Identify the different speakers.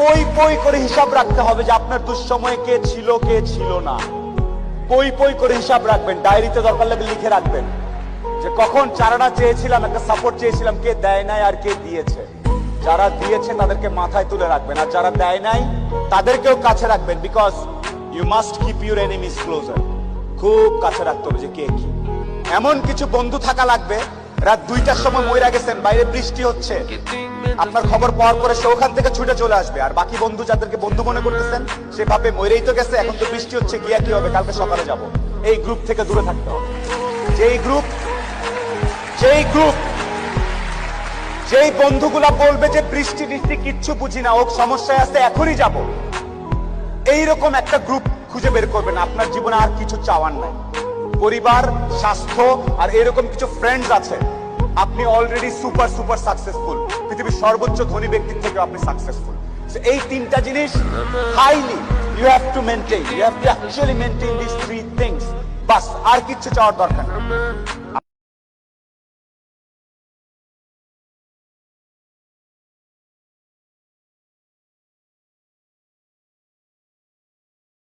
Speaker 1: পই পই করে হিসাব রাখতে হবে যে আপনার দুঃসময়ে কে ছিল না। পই পই করে হিসাব রাখবেন, ডায়েরিতে দরকার লাগলে লিখে রাখবেন যে কখন চারানা চেয়েছিলাম, একটা সাপোর্ট চেয়েছিলাম, কে দেয় নাই আর কে দিয়েছে। যারা দিয়েছে তাদেরকে মাথায় তুলে রাখবেন, আর যারা দেয় নাই তাদেরকেও কাছে রাখবেন। Because you must keep your enemies closer. খুব কাছে রাখতে হবে যে কে কি। এমন কিছু বন্ধু থাকা লাগবে, রাত 2টার সময় মইরা গেছেন, বাইরে বৃষ্টি হচ্ছে, আপনার খবর পাওয়ার পরে সে ওখান থেকে ছুটে চলে আসবে। আর বাকি বন্ধু যাদেরকে বন্ধু মনে করতেছেন, সে ভাবে মইরেই তো গেছে, এখন তো বৃষ্টি হচ্ছে, গিয়া কি হবে, কালকে সকালে যাব। এই গ্রুপ থেকে দূরে থাকতে হবে। যেই বন্ধুগুলা বলবে যে বৃষ্টি টিষ্টি কিচ্ছু বুঝি না, ও সমস্যায় আছে, এখনই যাব, এইরকম একটা গ্রুপ খুঁজে বের করবেন। আপনার জীবনে আর কিছু চাওয়ার নাই, পরিবার, স্বাস্থ্য আর এরকম কিছু ফ্রেন্ডস আছে। আপনি অলরেডি সুপার সুপার সাকসেসফুল, পৃথিবীর সর্বোচ্চ ধনী ব্যক্তির থেকে আপনি সাকসেসফুল। এই তিনটা জিনিস highly you have to maintain, you have to actually maintain this three things. বাস, আর কিছু চাওয়ার দরকার নেই।